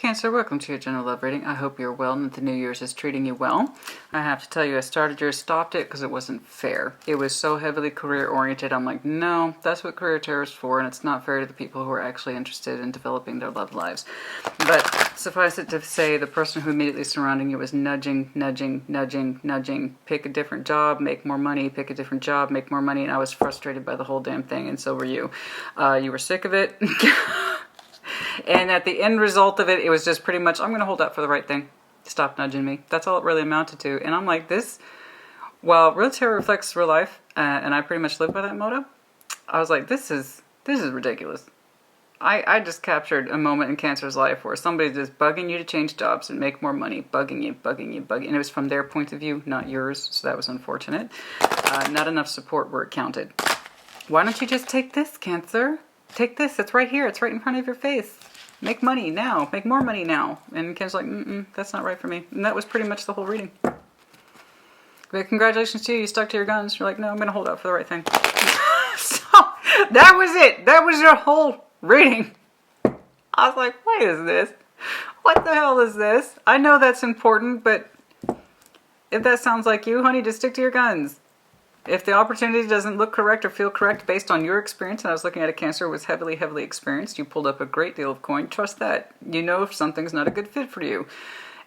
Cancer, welcome to your general love reading. I hope you're well and that the New Year's is treating you well. I have to tell you, I started yours, stopped it because it wasn't fair. It was so heavily career oriented. I'm like, no, that's what career tarot is for, and it's not fair to the people who are actually interested in developing their love lives. But suffice it to say, the person who immediately surrounding you was nudging, nudging, nudging, nudging. Pick a different job, make more money, pick a different job, make more money, and I was frustrated by the whole damn thing, and so were you. You were sick of it. And at the end result of it, it was just pretty much, I'm going to hold out for the right thing. Stop nudging me. That's all it really amounted to. And I'm like, this, while real tarot reflects real life, and I pretty much live by that motto, I was like, this is ridiculous. I just captured a moment in Cancer's life where somebody's just bugging you to change jobs and make more money, bugging you. And it was from their point of view, not yours, so that was unfortunate. Not enough support where it counted. Why don't you just take this, Cancer? Take this. It's right here. It's right in front of your face. Make money now. Make more money now. And Ken's like, that's not right for me. And that was pretty much the whole reading. But congratulations to you. You stuck to your guns. You're like, no, I'm going to hold out for the right thing. So that was it. That was your whole reading. I was like, what is this? What the hell is this? I know that's important, but if that sounds like you, honey, just stick to your guns. If the opportunity doesn't look correct or feel correct based on your experience, and I was looking at a Cancer who was heavily, heavily experienced, you pulled up a great deal of coin, trust that. You know if something's not a good fit for you.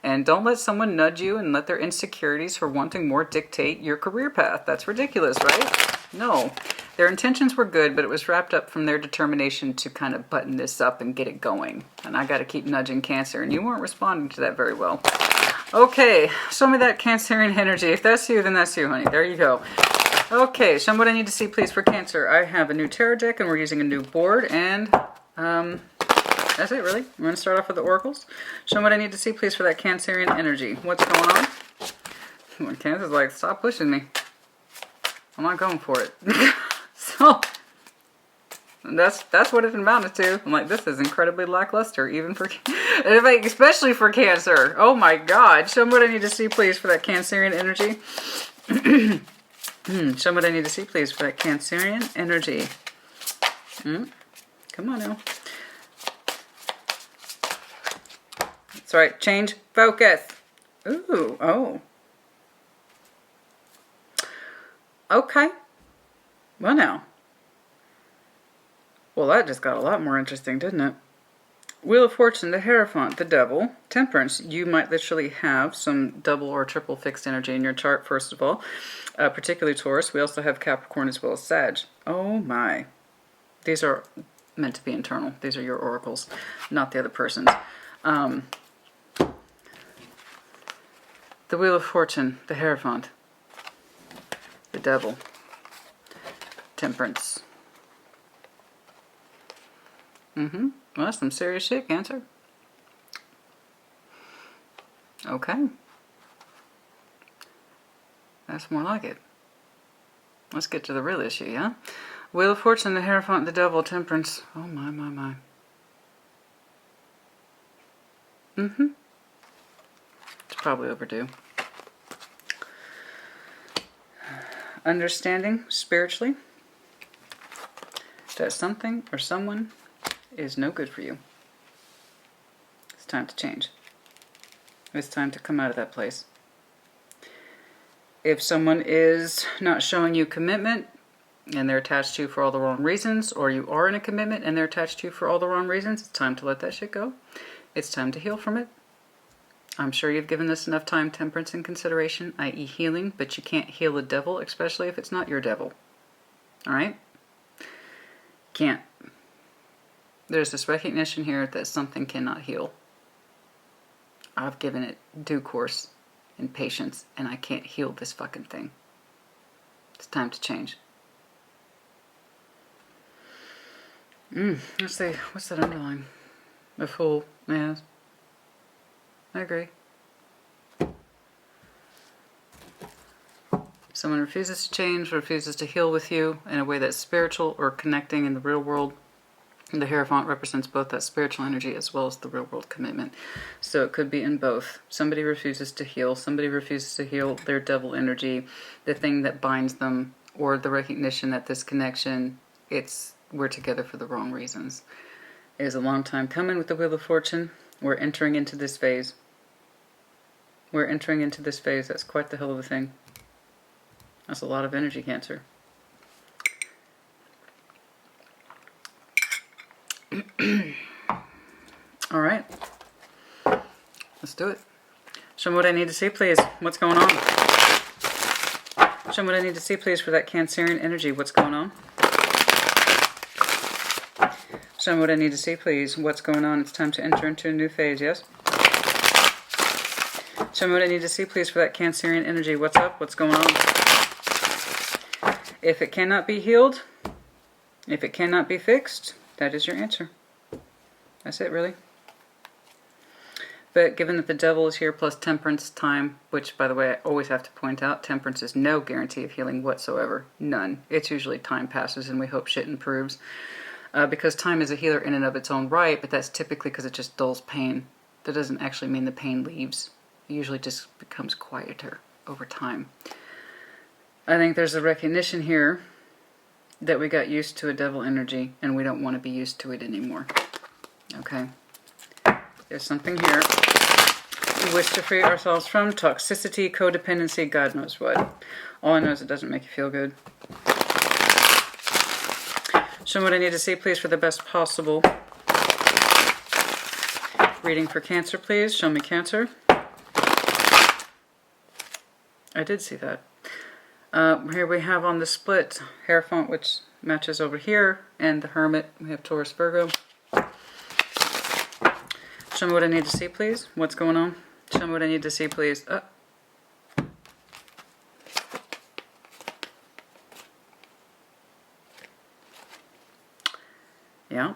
And don't let someone nudge you and let their insecurities for wanting more dictate your career path. That's ridiculous, right? No. Their intentions were good, but it was wrapped up from their determination to kind of button this up and get it going. And I got to keep nudging Cancer, and you weren't responding to that very well. Okay, show me that Cancerian energy. If that's you, then that's you, honey. There you go. Okay, show me what I need to see, please, for Cancer. I have a new tarot deck, and we're using a new board, and that's it, really. I'm going to start off with the oracles. Show me what I need to see, please, for that Cancerian energy. What's going on? When Cancer's like, stop pushing me. I'm not going for it. So, that's what it amounted to. I'm like, this is incredibly lackluster, even for, especially for Cancer. Oh my God. Show me what I need to see, please, for that Cancerian energy. Show me what I need to see, please, for that Cancerian energy. Come on now. That's right. Change focus. Ooh. Oh. Okay. Well, now. Well, that just got a lot more interesting, didn't it? Wheel of Fortune, the Hierophant, the Devil, Temperance. You might literally have some double or triple fixed energy in your chart, first of all. Particularly Taurus. We also have Capricorn as well as Sag. Oh my. These are meant to be internal. These are your oracles, not the other person's. The Wheel of Fortune, the Hierophant, the Devil, Temperance. Well, that's some serious shit, Cancer. Okay. That's more like it. Let's get to the real issue, yeah? Wheel of Fortune, the Hierophant, the Devil, Temperance. Oh, my, my, my. It's probably overdue. Understanding spiritually that something or someone is no good for you. It's time to change. It's time to come out of that place. If someone is not showing you commitment and they're attached to you for all the wrong reasons, or you are in a commitment and they're attached to you for all the wrong reasons, it's time to let that shit go. It's time to heal from it. I'm sure you've given this enough time, temperance, and consideration, i.e. healing, but you can't heal a devil, especially if it's not your devil. Alright? Can't. There's this recognition here that something cannot heal. I've given it due course and patience, and I can't heal this fucking thing. It's time to change. Let's see, what's that underline? A Fool. Yes. I agree. Someone refuses to change, refuses to heal with you in a way that's spiritual or connecting in the real world. And the Hierophant represents both that spiritual energy as well as the real world commitment. So it could be in both. Somebody refuses to heal. Somebody refuses to heal their devil energy, the thing that binds them, or the recognition that this connection, we're together for the wrong reasons. It is a long time coming with the Wheel of Fortune. We're entering into this phase. We're entering into this phase. That's quite the hell of a thing. That's a lot of energy, Cancer. All right. Let's do it. Show me what I need to see, please. What's going on? Show me what I need to see, please, for that Cancerian energy. What's going on? Show me what I need to see, please. What's going on? It's time to enter into a new phase, yes? Show me what I need to see, please, for that Cancerian energy. What's up? What's going on? If it cannot be healed, if it cannot be fixed, that is your answer. That's it, really. But given that the devil is here plus temperance time, which, by the way, I always have to point out, temperance is no guarantee of healing whatsoever. None. It's usually time passes and we hope shit improves. Because time is a healer in and of its own right, but that's typically because it just dulls pain. That doesn't actually mean the pain leaves. It usually just becomes quieter over time. I think there's a recognition here that we got used to a devil energy and we don't want to be used to it anymore. Okay? There's something here. We wish to free ourselves from toxicity, codependency, God knows what. All I know is it doesn't make you feel good. Show me what I need to see, please, for the best possible reading for Cancer, please. Show me Cancer. I did see that. Here we have on the split Hierophant, which matches over here, and the Hermit. We have Taurus, Virgo. Show me what I need to see, please. What's going on? Show me what I need to see, please. Yeah.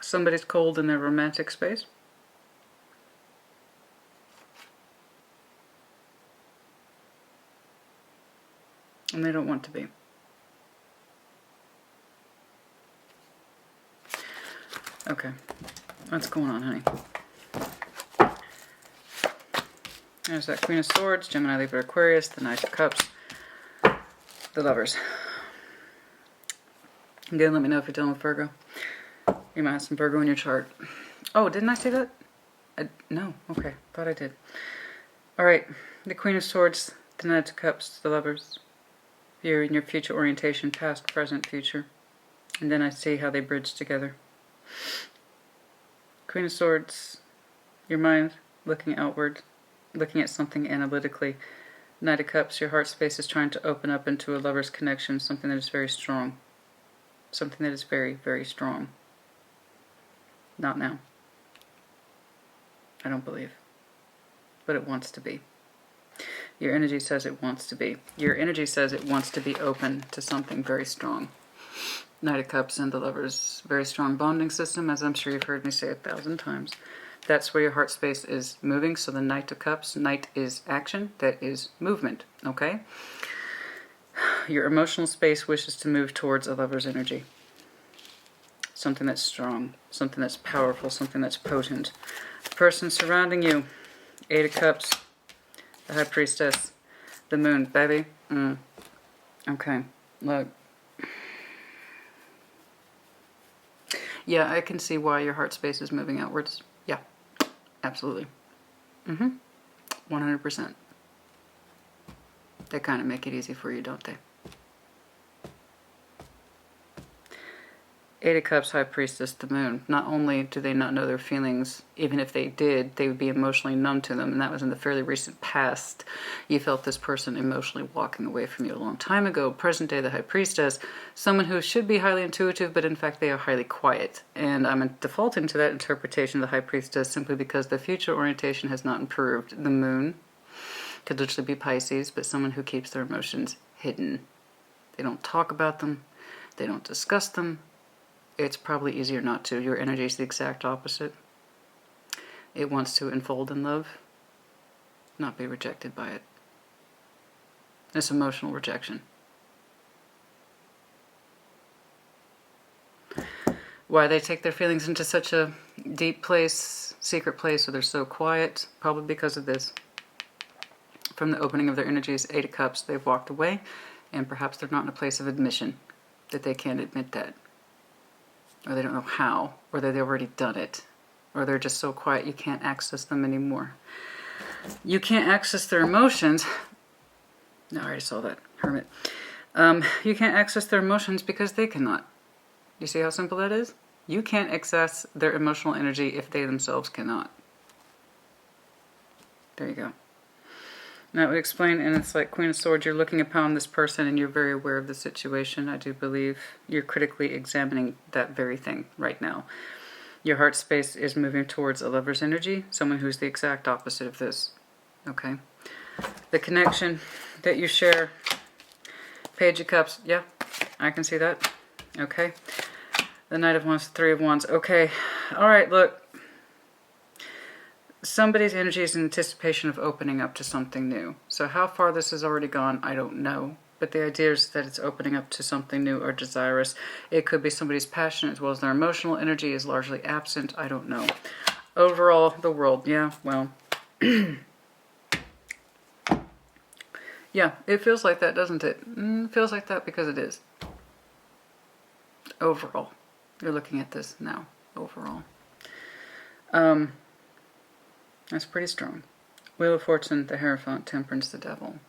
Somebody's cold in their romantic space. And they don't want to be. Okay. What's going on, honey? There's that Queen of Swords, Gemini, Libra, Aquarius, the Knight of Cups, the Lovers. Again, let me know if you're dealing with Virgo. You might have some Virgo in your chart. Oh, didn't I say that? No. Okay. Thought I did. Alright. The Queen of Swords, the Knight of Cups, the Lovers. You're in your future orientation, past, present, future. And then I see how they bridge together. Queen of Swords, your mind looking outward, looking at something analytically. Knight of Cups, your heart space is trying to open up into a lover's connection, something that is very strong. Something that is very, very strong. Not now. I don't believe. But it wants to be. Your energy says it wants to be. Your energy says it wants to be open to something very strong. Knight of Cups and the Lovers. Very strong bonding system, as I'm sure you've heard me say 1,000 times. That's where your heart space is moving. So the Knight of Cups, Knight is action, that is movement, okay? Your emotional space wishes to move towards a lover's energy. Something that's strong, something that's powerful, something that's potent. The person surrounding you, Eight of Cups, the High Priestess, the Moon, baby. Okay, look. Yeah, I can see why your heart space is moving outwards. Yeah, absolutely. 100%. They kind of make it easy for you, don't they? Eight of Cups, High Priestess, the Moon. Not only do they not know their feelings, even if they did, they would be emotionally numb to them, and that was in the fairly recent past. You felt this person emotionally walking away from you a long time ago. Present day, the High Priestess, someone who should be highly intuitive, but in fact they are highly quiet. And I'm defaulting to that interpretation of the High Priestess simply because the future orientation has not improved. The Moon could literally be Pisces, but someone who keeps their emotions hidden. They don't talk about them. They don't discuss them. It's probably easier not to. Your energy is the exact opposite. It wants to enfold in love, not be rejected by it. It's emotional rejection. Why they take their feelings into such a deep place, secret place, or they're so quiet? Probably because of this. from the opening of their energies, 8 of Cups, they've walked away, and perhaps they're not in a place of admission, that they can't admit that. Or they don't know how, or they've already done it. Or they're just so quiet you can't access them anymore. You can't access their emotions. No, I already saw that. Hermit. You can't access their emotions because they cannot. You see how simple that is? You can't access their emotional energy if they themselves cannot. There you go. Now we explain, and it's like Queen of Swords, you're looking upon this person and you're very aware of the situation, I do believe. You're critically examining that very thing right now. Your heart space is moving towards a lover's energy, someone who's the exact opposite of this. Okay? The connection that you share, Page of Cups, yeah, I can see that. Okay? The Knight of Wands, 3 of Wands. Okay, alright, look. Somebody's energy is in anticipation of opening up to something new. So how far this has already gone, I don't know. But the idea is that it's opening up to something new or desirous. It could be somebody's passion as well as their emotional energy is largely absent. I don't know. Overall, the world, yeah, well. Yeah, it feels like that, doesn't it? It feels like that because it is. Overall. You're looking at this now. Overall. That's pretty strong. Wheel of Fortune, the Hierophant, Temperance, the Devil.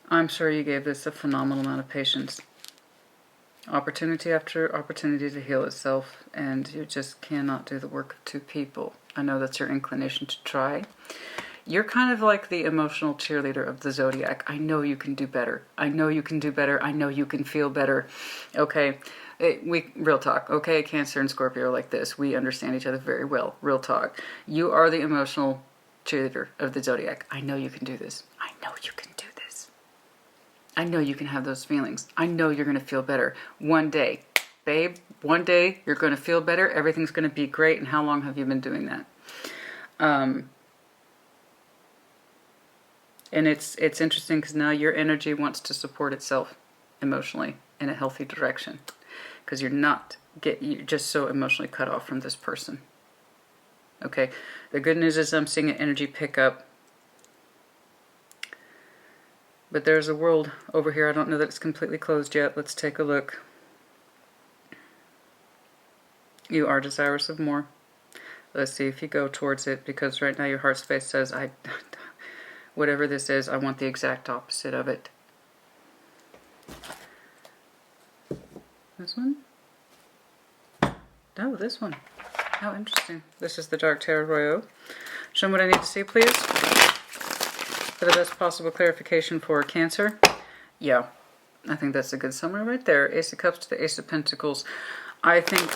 I'm sure you gave this a phenomenal amount of patience. Opportunity after opportunity to heal itself, and you just cannot do the work of 2 people. I know that's your inclination to try. You're kind of like the emotional cheerleader of the zodiac. I know you can do better. I know you can do better. I know you can feel better. Okay. Real talk, okay? Cancer and Scorpio are like this. We understand each other very well. Real talk. You are the emotional cheerleader of the zodiac. I know you can do this. I know you can do this. I know you can have those feelings. I know you're going to feel better. One day, babe, one day you're going to feel better. Everything's going to be great. And how long have you been doing that? And it's interesting because now your energy wants to support itself emotionally in a healthy direction. Because you're just so emotionally cut off from this person. Okay, the good news is I'm seeing an energy pick up. But there's a world over here. I don't know that it's completely closed yet. Let's take a look. You are desirous of more. Let's see if you go towards it, because right now your heart space says, whatever this is, I want the exact opposite of it. This one? Oh, this one. How interesting. This is the Dark Tarot Royale. Show me what I need to see, please. For the best possible clarification for Cancer. Yeah, I think that's a good summary right there. Ace of Cups to the Ace of Pentacles. I think,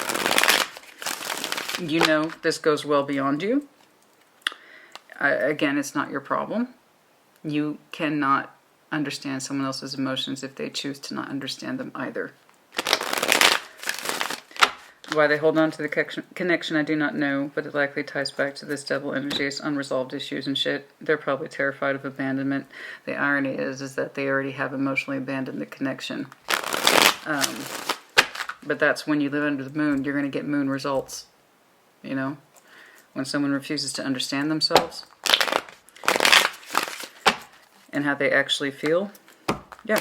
you know, this goes well beyond you. Again, it's not your problem. You cannot understand someone else's emotions if they choose to not understand them either. Why they hold on to the connection, I do not know, but it likely ties back to this devil energy. It's unresolved issues and shit. They're probably terrified of abandonment. The irony is that they already have emotionally abandoned the connection. But that's when you live under the moon, you're going to get moon results. You know? When someone refuses to understand themselves and how they actually feel. Yeah.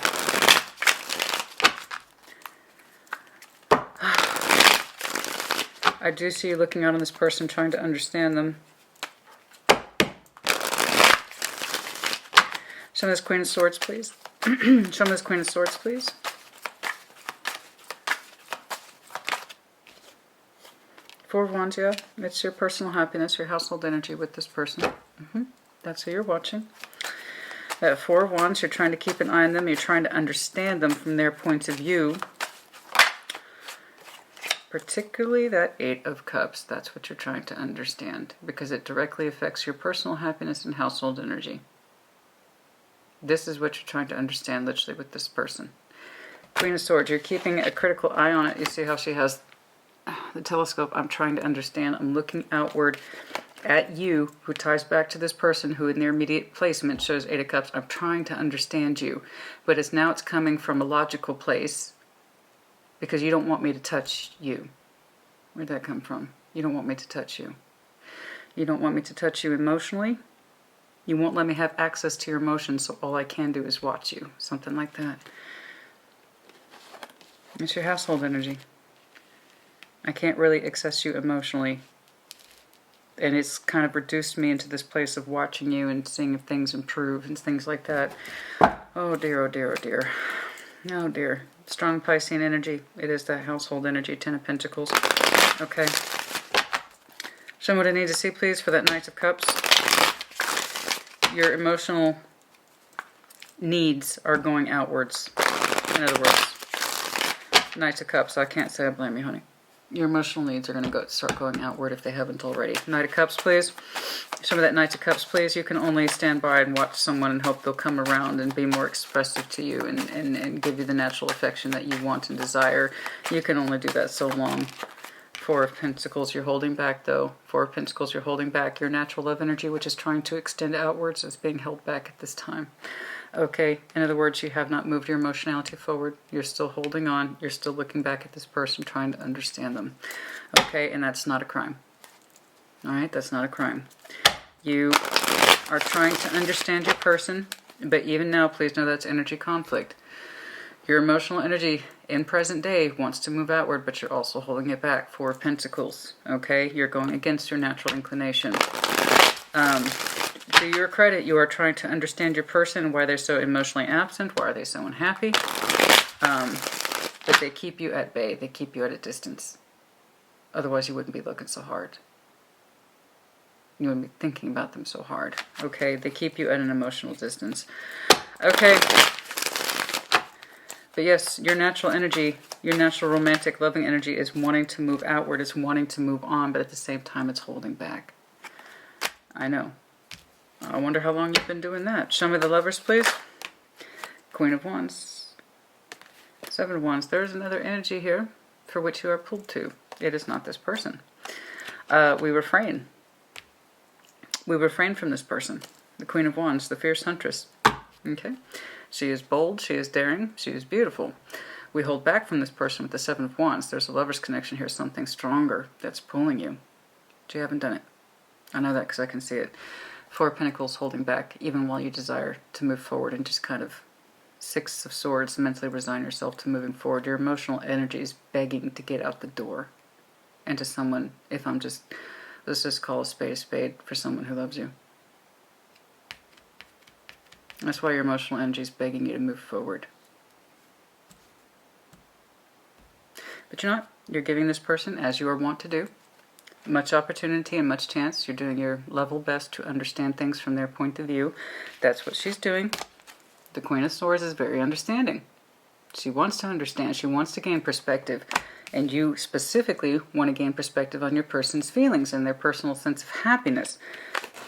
I do see you looking out on this person, trying to understand them. Show me this Queen of Swords, please. Show me this Queen of Swords, please. Four of Wands, yeah. It's your personal happiness, your household energy with this person. That's who you're watching. That Four of Wands, you're trying to keep an eye on them. You're trying to understand them from their point of view. Particularly that Eight of Cups, that's what you're trying to understand, because it directly affects your personal happiness and household energy. This is what you're trying to understand literally with this person. Queen of Swords, you're keeping a critical eye on it. You see how she has the telescope. I'm trying to understand. I'm looking outward at you, who ties back to this person who in their immediate placement shows Eight of Cups. I'm trying to understand you, but it's coming from a logical place. Because you don't want me to touch you. Where'd that come from? You don't want me to touch you. You don't want me to touch you emotionally. You won't let me have access to your emotions, so all I can do is watch you. Something like that. It's your household energy. I can't really access you emotionally. And it's kind of reduced me into this place of watching you and seeing if things improve and things like that. Oh dear, oh dear, oh dear. Oh dear. Strong Piscean energy. It is that household energy, 10 of Pentacles. Okay. Show me what I need to see, please, for that Knight of Cups. Your emotional needs are going outwards. In other words, Knight of Cups. I can't say I blame you, honey. Your emotional needs are going to start going outward if they haven't already. Knight of Cups, please. Show me that Knight of Cups, please. You can only stand by and watch someone and hope they'll come around and be more expressive to you and give you the natural affection that you want and desire. You can only do that so long. Four of Pentacles, you're holding back, though. Four of Pentacles, you're holding back. Your natural love energy, which is trying to extend outwards, is being held back at this time. Okay, in other words, you have not moved your emotionality forward. You're still holding on. You're still looking back at this person, trying to understand them. Okay, and that's not a crime. All right, that's not a crime. You are trying to understand your person, but even now, please know that's energy conflict. Your emotional energy in present day wants to move outward, but you're also holding it back. Four of Pentacles, okay? You're going against your natural inclination. To your credit, you are trying to understand your person, why they're so emotionally absent, why are they so unhappy. But they keep you at bay. They keep you at a distance. Otherwise, you wouldn't be looking so hard. You wouldn't be thinking about them so hard. Okay, they keep you at an emotional distance. Okay. But yes, your natural energy, your natural romantic loving energy is wanting to move outward. It's wanting to move on, but at the same time, it's holding back. I know. I wonder how long you've been doing that. Show me the Lovers, please. Queen of Wands. Seven of Wands. There's another energy here for which you are pulled to. It is not this person. We refrain. We refrain from this person. The Queen of Wands, the fierce huntress. Okay? She is bold, she is daring, she is beautiful. We hold back from this person with the Seven of Wands. There's a lover's connection here, something stronger that's pulling you. But you haven't done it. I know that because I can see it. Four of Pentacles holding back, even while you desire to move forward and just kind of Six of Swords, mentally resign yourself to moving forward. Your emotional energy is begging to get out the door. And to someone, if I'm just, let's just call a spade for someone who loves you. That's why your emotional energy is begging you to move forward. But you're not. You're giving this person, as you are wont to do, much opportunity and much chance. You're doing your level best to understand things from their point of view. That's what she's doing. The Queen of Swords is very understanding. She wants to understand. She wants to gain perspective. And you specifically want to gain perspective on your person's feelings and their personal sense of happiness.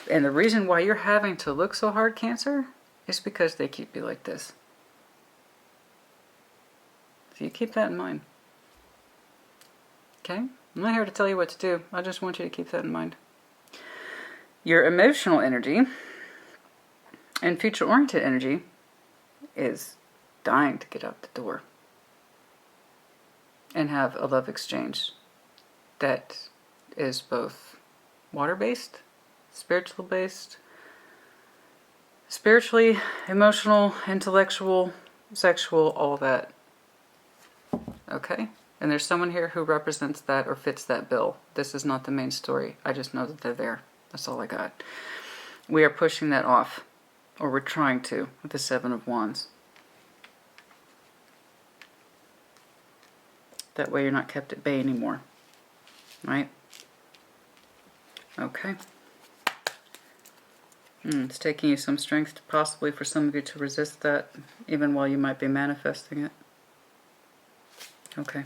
And the reason why you're having to look so hard, Cancer, is because they keep you like this. So you keep that in mind. Okay? I'm not here to tell you what to do. I just want you to keep that in mind. Your emotional energy and future-oriented energy is dying to get out the door and have a love exchange that is both water-based, spiritual-based, spiritually, emotional, intellectual, sexual, all that. Okay? And there's someone here who represents that or fits that bill. This is not the main story. I just know that they're there. That's all I got. We are pushing that off, or we're trying to, with the Seven of Wands. That way you're not kept at bay anymore. Right? Okay. It's taking you some strength, possibly for some of you, to resist that, even while you might be manifesting it. Okay.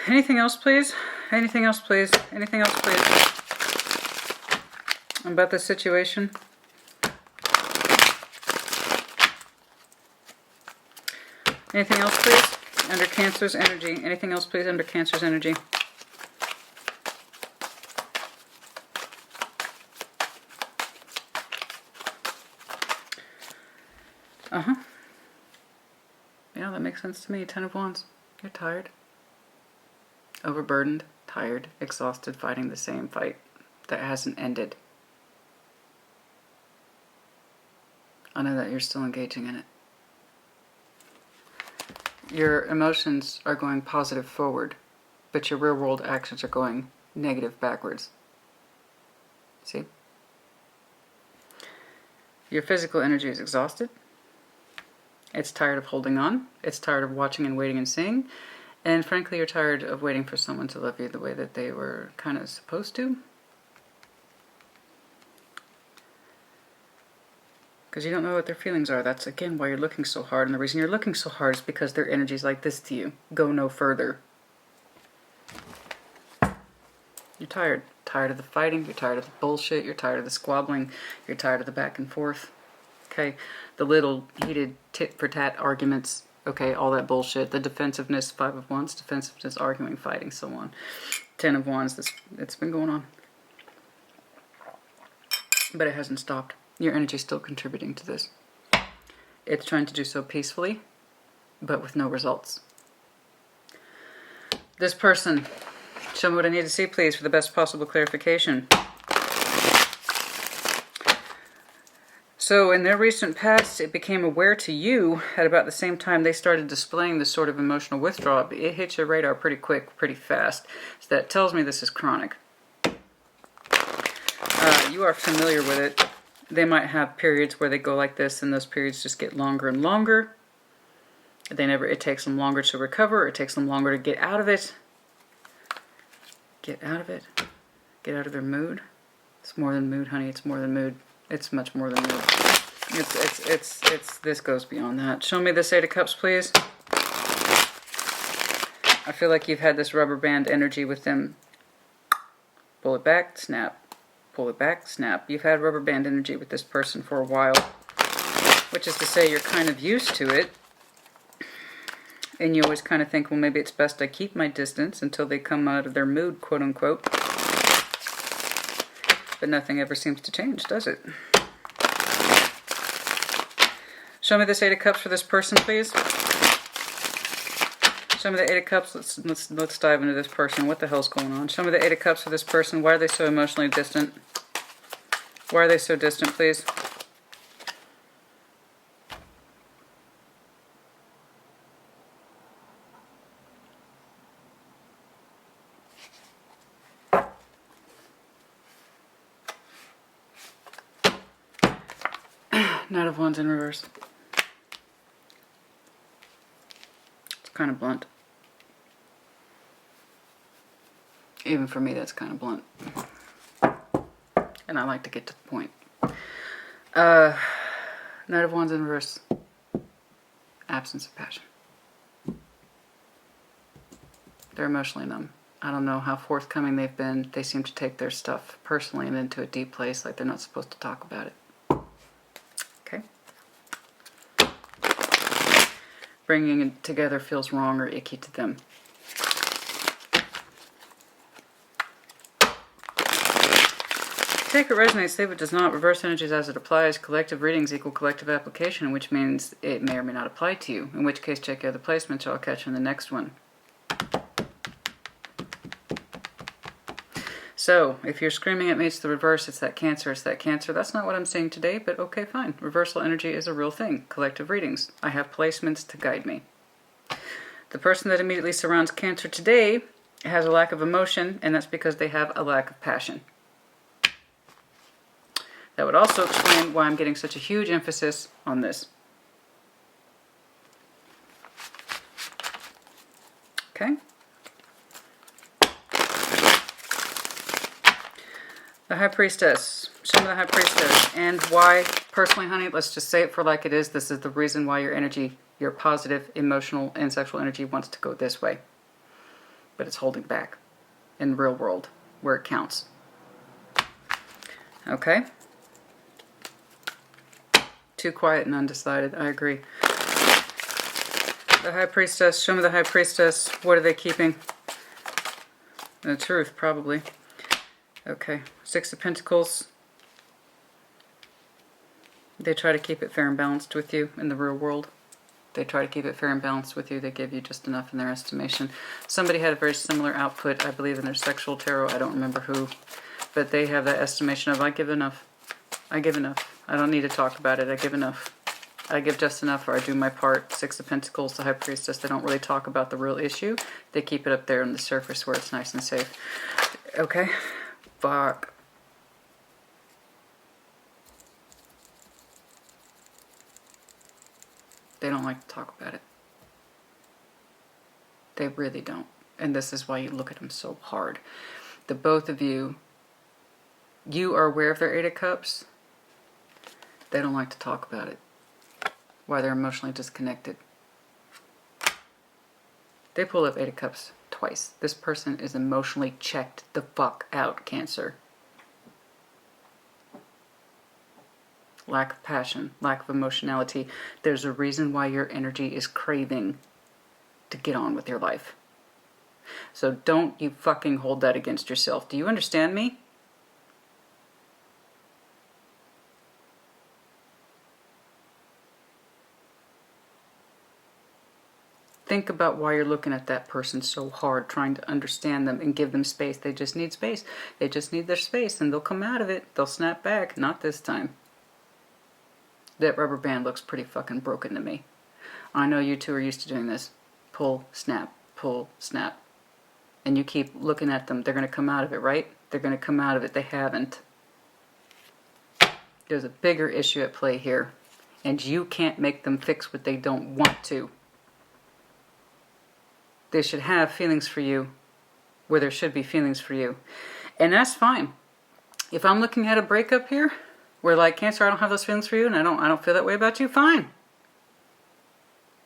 Anything else, please? Anything else, please? Anything else, please? About this situation? Anything else, please? Under Cancer's energy. Anything else, please, under Cancer's energy? Uh-huh. Yeah, that makes sense to me. Ten of Wands. You're tired. Overburdened, tired, exhausted, fighting the same fight that hasn't ended. I know that you're still engaging in it. Your emotions are going positive forward, but your real world actions are going negative backwards. See? Your physical energy is exhausted. It's tired of holding on. It's tired of watching and waiting and seeing. And frankly, you're tired of waiting for someone to love you the way that they were kind of supposed to. Because you don't know what their feelings are. That's, again, why you're looking so hard. And the reason you're looking so hard is because their energy's like this to you. Go no further. You're tired. Tired of the fighting. You're tired of the bullshit. You're tired of the squabbling. You're tired of the back and forth. Okay? The little heated tit-for-tat arguments. Okay? All that bullshit. The defensiveness, 5 of Wands. Defensiveness, arguing, fighting, so on. 10 of Wands. It's been going on. But it hasn't stopped. Your energy is still contributing to this. It's trying to do so peacefully, but with no results. This person, show me what I need to see, please, for the best possible clarification. So in their recent past, it became aware to you at about the same time they started displaying this sort of emotional withdrawal. It hits your radar pretty quick, pretty fast. So that tells me this is chronic. You are familiar with it. They might have periods where they go like this, and those periods just get longer and longer. It takes them longer to recover. It takes them longer to get out of it. Get out of it. Get out of their mood. It's more than mood, honey. It's more than mood. It's much more than mood. This goes beyond that. Show me this 8 of Cups, please. I feel like you've had this rubber band energy with them. Pull it back, snap. Pull it back, snap. You've had rubber band energy with this person for a while, which is to say you're kind of used to it, and you always kind of think, well, maybe it's best I keep my distance until they come out of their mood, quote unquote. But nothing ever seems to change, does it? Show me this 8 of Cups for this person, please. Show me the 8 of Cups. Let's dive into this person. What the hell's going on? Show me the 8 of Cups for this person. Why are they so emotionally distant? Why are they so distant, please? Knight of Wands in reverse. It's kind of blunt. Even for me, that's kind of blunt. And I like to get to the point. Knight of Wands in reverse. Absence of passion. They're emotionally numb. I don't know how forthcoming they've been. They seem to take their stuff personally and into a deep place like they're not supposed to talk about it. Okay? Bringing it together feels wrong or icky to them. Take it resonates, leave it does not. Reverse energies as it applies. Collective readings equal collective application, which means it may or may not apply to you. In which case, check your other placements. I'll catch you in the next one. So, if you're screaming at me, it's the reverse, it's that Cancer, it's that Cancer. That's not what I'm saying today, but okay, fine. Reversal energy is a real thing. Collective readings. I have placements to guide me. The person that immediately surrounds Cancer today has a lack of emotion, and that's because they have a lack of passion. That would also explain why I'm getting such a huge emphasis on this. Okay? The High Priestess. Show me the High Priestess. And why? Personally, honey, let's just say it for like it is. This is the reason why your energy, your positive, emotional, and sexual energy wants to go this way. But it's holding back in the real world where it counts. Okay? Too quiet and undecided. I agree. The High Priestess. Show me the High Priestess. What are they keeping? The truth, probably. Okay. 6 of Pentacles. They try to keep it fair and balanced with you in the real world. They try to keep it fair and balanced with you. They give you just enough in their estimation. Somebody had a very similar output, I believe, in their sexual tarot. I don't remember who. But they have that estimation of, I give enough. I give enough. I don't need to talk about it. I give enough. I give just enough, or I do my part. Six of Pentacles, the High Priestess. They don't really talk about the real issue. They keep it up there on the surface where it's nice and safe. Okay? Fuck. They don't like to talk about it. They really don't. And this is why you look at them so hard. The both of you, you are aware of their Eight of Cups. They don't like to talk about it. Why they're emotionally disconnected. They pull up Eight of Cups twice. This person is emotionally checked the fuck out, Cancer. Lack of passion, lack of emotionality. There's a reason why your energy is craving to get on with your life. So don't you fucking hold that against yourself. Do you understand me? Think about why you're looking at that person so hard, trying to understand them and give them space. They just need space. They just need their space, and they'll come out of it. They'll snap back. Not this time. That rubber band looks pretty fucking broken to me. I know you two are used to doing this. Pull, snap, pull, snap. And you keep looking at them. They're going to come out of it, right? They're going to come out of it. They haven't. There's a bigger issue at play here. And you can't make them fix what they don't want to. They should have feelings for you where there should be feelings for you. And that's fine. If I'm looking at a breakup here, where like, Cancer, I don't have those feelings for you and I don't feel that way about you, fine.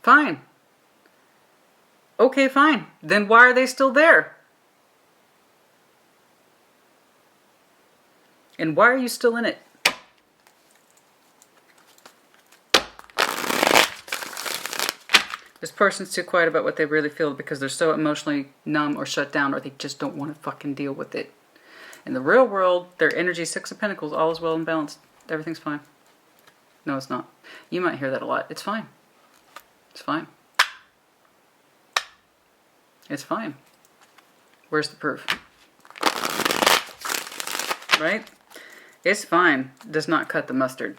Fine. Okay, fine. Then why are they still there? And why are you still in it? This person's too quiet about what they really feel because they're so emotionally numb or shut down, or they just don't want to fucking deal with it. In the real world, their energy, Six of Pentacles, all is well and balanced. Everything's fine. No, it's not. You might hear that a lot. It's fine. It's fine. It's fine. Where's the proof? Right? It's fine. Does not cut the mustard.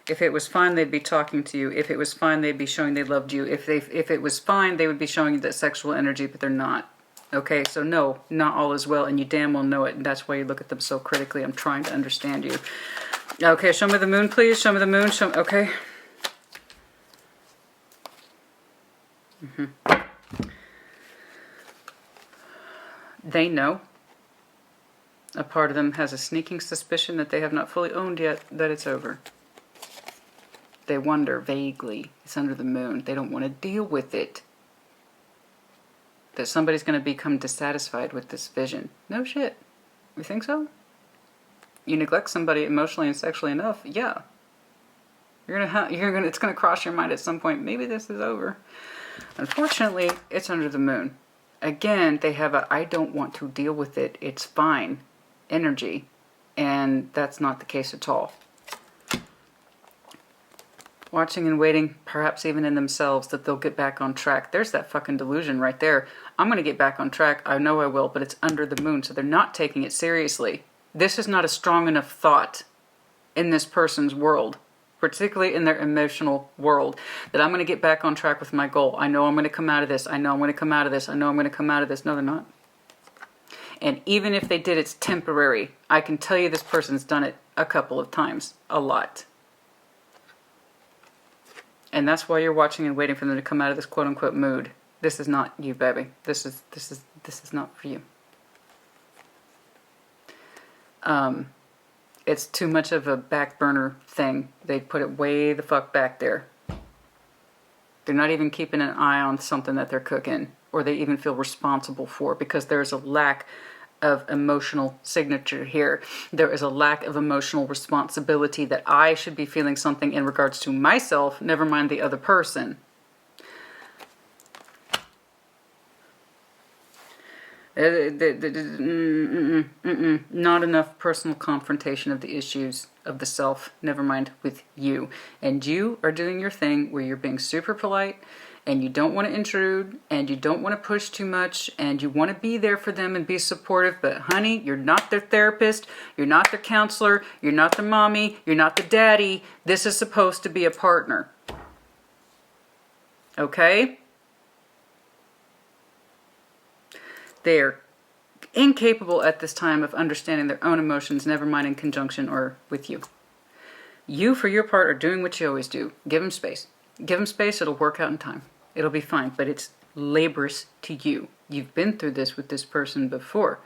If it was fine, they'd be talking to you. If it was fine, they'd be showing they loved you. If it was fine, they would be showing you that sexual energy, but they're not. Okay, so no, not all is well, and you damn well know it, and that's why you look at them so critically. I'm trying to understand you. Okay, show me the moon, please. Show me the moon. Okay. They know. A part of them has a sneaking suspicion that they have not fully owned yet that it's over. They wonder vaguely. It's under the moon. They don't want to deal with it. That somebody's going to become dissatisfied with this vision. No shit. You think so? You neglect somebody emotionally and sexually enough, yeah. It's going to cross your mind at some point. Maybe this is over. Unfortunately, it's under the moon. Again, they have a I don't want to deal with it. It's fine energy. And that's not the case at all. Watching and waiting, perhaps even in themselves, that they'll get back on track. There's that fucking delusion right there. I'm going to get back on track. I know I will, but it's under the moon, so they're not taking it seriously. This is not a strong enough thought in this person's world, particularly in their emotional world, that I'm going to get back on track with my goal. I know I'm going to come out of this. I know I'm going to come out of this. I know I'm going to come out of this. No, they're not. And even if they did, it's temporary. I can tell you this person's done it a couple of times. A lot. And that's why you're watching and waiting for them to come out of this quote-unquote mood. This is not you, baby. This is not for you. It's too much of a back burner thing. They put it way the fuck back there. They're not even keeping an eye on something that they're cooking, or they even feel responsible for, because there's a lack of emotional signature here. There is a lack of emotional responsibility that I should be feeling something in regards to myself, never mind the other person. Not enough personal confrontation of the issues of the self, never mind with you. And you are doing your thing where you're being super polite and you don't want to intrude, and you don't want to push too much, and you want to be there for them and be supportive, but honey, you're not their therapist, you're not their counselor, you're not their mommy, you're not the daddy. This is supposed to be a partner. Okay? They're incapable at this time of understanding their own emotions, never mind in conjunction or with you. You, for your part, are doing what you always do. Give them space. Give them space, it'll work out in time. It'll be fine, but it's laborious to you. You've been through this with this person before.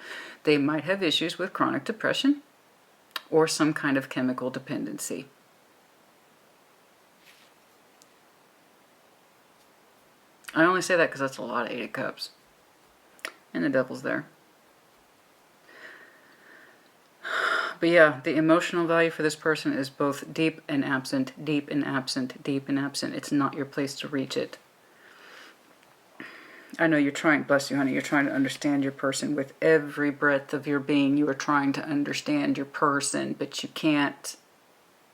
They might have issues with chronic depression or some kind of chemical dependency. I only say that because that's a lot of 8 of Cups. And the Devil's there. But yeah, the emotional value for this person is both deep and absent, deep and absent, deep and absent. It's not your place to reach it. I know you're trying, bless you honey, you're trying to understand your person with every breath of your being. You are trying to understand your person, but you can't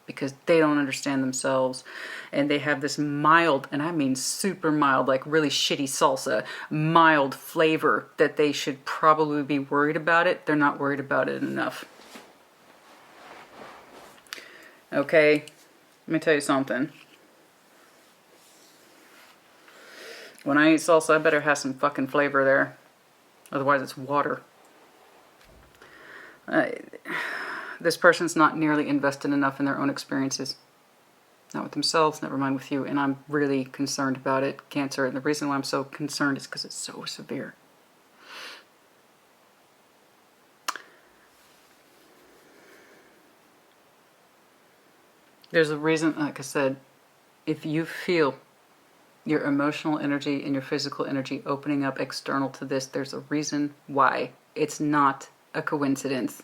because they don't understand themselves. And they have this mild, and I mean super mild, like really shitty salsa, mild flavor that they should probably be worried about it. They're not worried about it enough. Okay, let me tell you something. When I eat salsa, I better have some fucking flavor there. Otherwise it's water. This person's not nearly invested enough in their own experiences. Not with themselves, never mind with you. And I'm really concerned about it, Cancer. And the reason why I'm so concerned is because it's so severe. There's a reason, like I said, if you feel your emotional energy and your physical energy opening up external to this, there's a reason why. It's not a coincidence.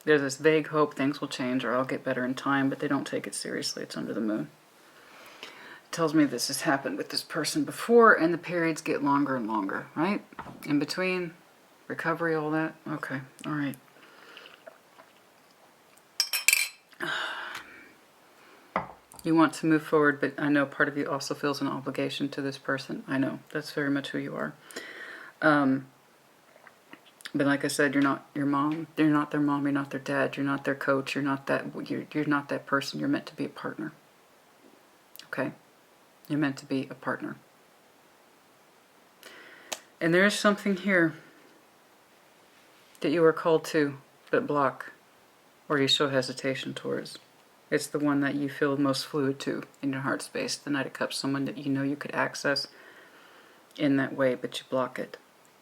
There's this vague hope things will change or I'll get better in time, but they don't take it seriously. It's under the moon. It tells me this has happened with this person before, and the periods get longer and longer, right? In between, recovery, all that. Okay, all right. You want to move forward, but I know part of you also feels an obligation to this person. I know, that's very much who you are. But like I said, you're not your mom. You're not their mom. You're not their dad. You're not their coach. You're not that. You're not that person. You're meant to be a partner. Okay, you're meant to be a partner. And there is something here that you are called to, but block, or you show hesitation towards. It's the one that you feel most fluid to in your heart space. The Knight of Cups, someone that you know you could access in that way, but you block it.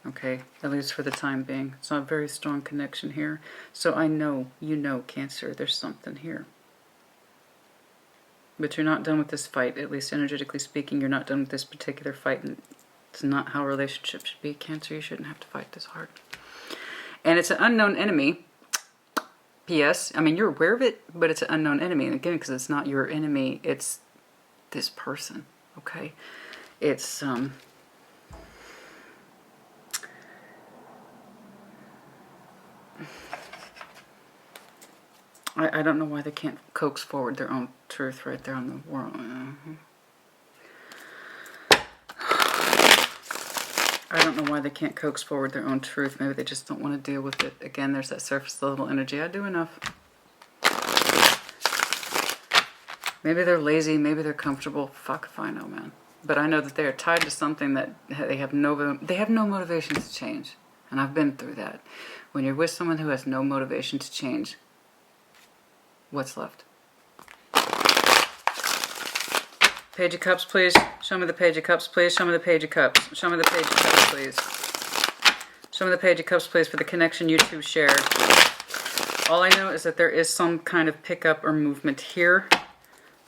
Okay, at least for the time being. It's not a very strong connection here. So I know, you know, Cancer, there's something here. But you're not done with this fight, at least energetically speaking. You're not done with this particular fight. And it's not how relationships should be. Cancer, you shouldn't have to fight this hard. And it's an unknown enemy. P.S. I mean, you're aware of it, but it's an unknown enemy. And again, because it's not your enemy, it's this person. Okay? It's, I don't know why they can't coax forward their own truth right there on the world. I don't know why they can't coax forward their own truth. Maybe they just don't want to deal with it. Again, there's that surface level energy. I do enough. Maybe they're lazy. Maybe they're comfortable. Fuck if I know, man. But I know that they are tied to something that they have no motivation to change. And I've been through that. When you're with someone who has no motivation to change, what's left? Page of Cups, please. Show me the Page of Cups, please. Show me the Page of Cups. Show me the Page of Cups, please. Show me the Page of Cups, please, for the connection you two share. All I know is that there is some kind of pickup or movement here.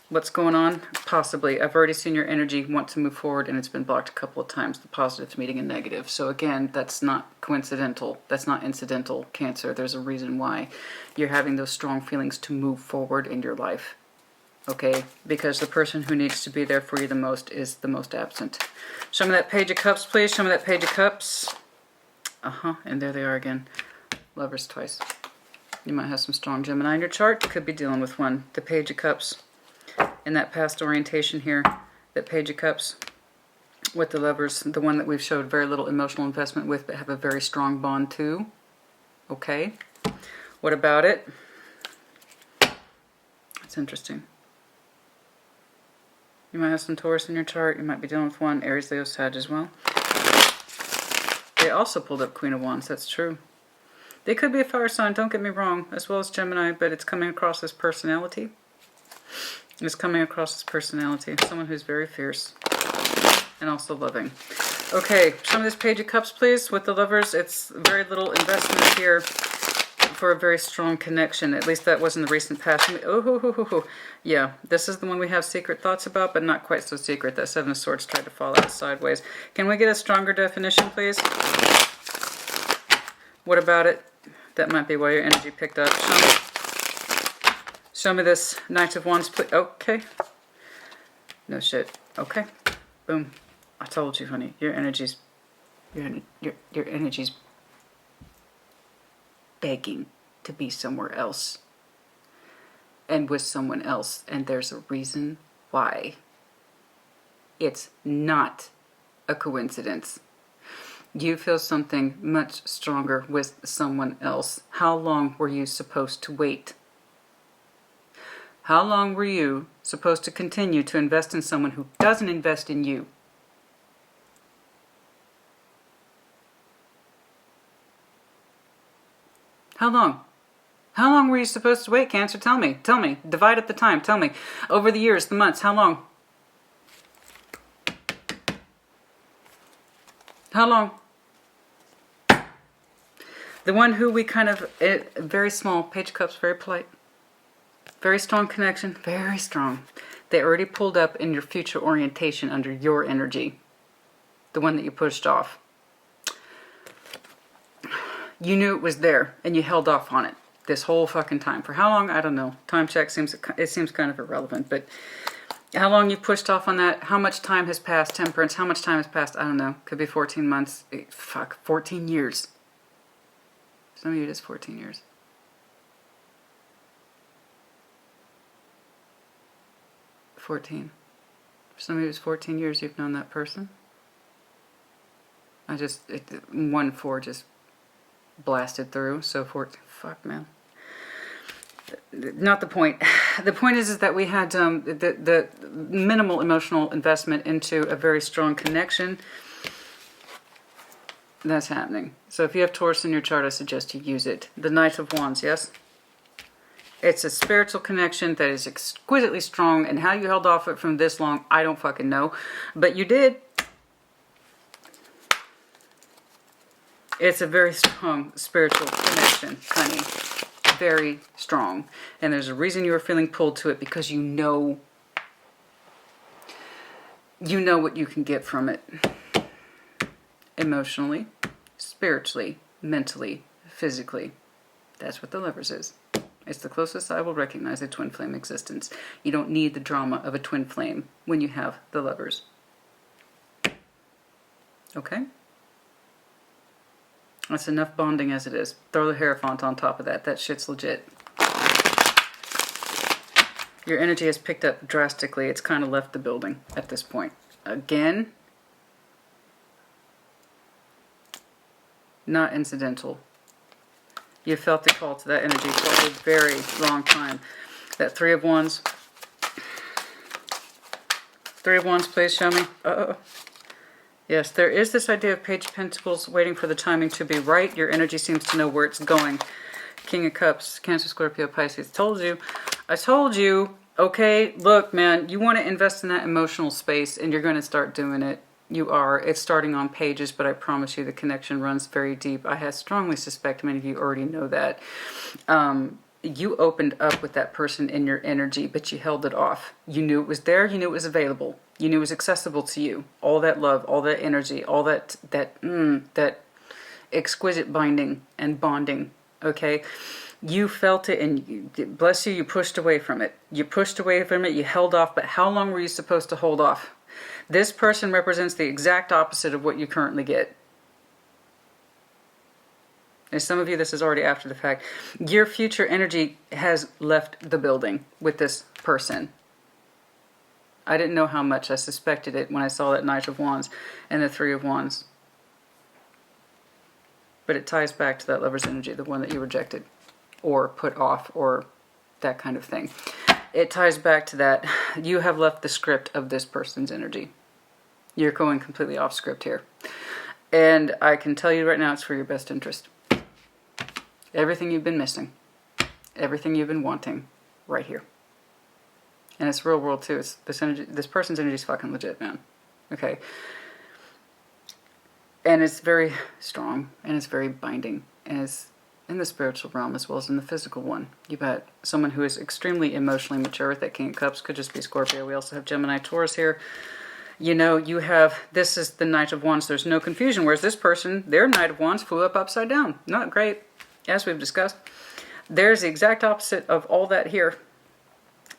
What's going on? Possibly. I've already seen your energy want to move forward, and it's been blocked a couple of times. The positives meeting a negative. So again, that's not coincidental. That's not incidental, Cancer. There's a reason why you're having those strong feelings to move forward in your life. Okay? Because the person who needs to be there for you the most is the most absent. Show me that Page of Cups, please. Show me that Page of Cups. And there they are again. Lovers twice. You might have some strong Gemini in your chart. You could be dealing with one. The Page of Cups. In that past orientation here, that Page of Cups with the Lovers, the one that we've showed very little emotional investment with, but have a very strong bond to. Okay. What about it? That's interesting. You might have some Taurus in your chart. You might be dealing with one. Aries, Leo, Sag as well. They also pulled up Queen of Wands. That's true. They could be a fire sign, don't get me wrong, as well as Gemini, but it's coming across as personality. It's coming across as personality. Someone who's very fierce and also loving. Okay, show me this Page of Cups, please, with the Lovers. It's very little investment here for a very strong connection. At least that was in the recent past. Yeah, this is the one we have secret thoughts about, but not quite so secret. That Seven of Swords tried to fall out sideways. Can we get a stronger definition, please? What about it? That might be why your energy picked up. Show me this Knight of Wands, please. Okay. No shit. Okay. Boom. I told you, honey. Your energy's begging to be somewhere else and with someone else, and there's a reason why. It's not a coincidence. You feel something much stronger with someone else. How long were you supposed to wait? How long were you supposed to continue to invest in someone who doesn't invest in you? How long? How long were you supposed to wait, Cancer? Tell me. Tell me. Divide up the time. Tell me. Over the years, the months, how long? How long? The one who we kind of, very small, Page of Cups, very polite. Very strong connection, very strong. They already pulled up in your future orientation under your energy. The one that you pushed off. You knew it was there, and you held off on it this whole fucking time. For how long? I don't know. Time check seems kind of irrelevant, but how long you pushed off on that? How much time has passed? Temperance, how much time has passed? I don't know. Could be 14 months. Fuck, 14 years. Some of you, it is 14 years. For some of you, it's 14 years you've known that person. One four just blasted through. So fuck, man. Not the point. The point is that we had the minimal emotional investment into a very strong connection. That's happening. So if you have Taurus in your chart, I suggest you use it. The Knight of Wands, yes? It's a spiritual connection that is exquisitely strong, and how you held off it from this long, I don't fucking know. But you did. It's a very strong spiritual connection, honey. Very strong. And there's a reason you were feeling pulled to it, because you know what you can get from it. Emotionally, spiritually, mentally, physically. That's what the Lovers is. It's the closest I will recognize a twin flame existence. You don't need the drama of a twin flame when you have the Lovers. Okay? That's enough bonding as it is. Throw the Hierophant on top of that. That shit's legit. Your energy has picked up drastically. It's kind of left the building at this point. Again, not incidental. You felt the call to that energy for a very long time. That Three of Wands. Three of Wands, please show me. Yes, there is this idea of Page of Pentacles waiting for the timing to be right. Your energy seems to know where it's going. King of Cups, Cancer, Scorpio, Pisces. Told you. I told you. Okay, look, man, you want to invest in that emotional space, and you're going to start doing it. You are. It's starting on Pages, but I promise you the connection runs very deep. I strongly suspect many of you already know that. You opened up with that person in your energy, but you held it off. You knew it was there. You knew it was available. You knew it was accessible to you. All that love, all that energy, all that exquisite binding and bonding. Okay, you felt it, and bless you, you pushed away from it. You pushed away from it. You held off. But how long were you supposed to hold off? This person represents the exact opposite of what you currently get. And some of you, this is already after the fact. Your future energy has left the building with this person. I didn't know how much. I suspected it when I saw that Knight of Wands and the Three of Wands. But it ties back to that Lover's energy, the one that you rejected or put off or that kind of thing. It ties back to that. You have left the script of this person's energy. You're going completely off script here. And I can tell you right now, it's for your best interest. Everything you've been missing, everything you've been wanting, right here. And it's real world too. It's this energy. This person's energy is fucking legit, man. Okay. And it's very strong, and it's very binding, and it's in the spiritual realm as well as in the physical one. You've got someone who is extremely emotionally mature with that King of Cups. Could just be Scorpio. We also have Gemini, Taurus here. You know, you have, this is the Knight of Wands. There's no confusion. Whereas this person, their Knight of Wands flew up upside down. Not great, as we've discussed. There's the exact opposite of all that here.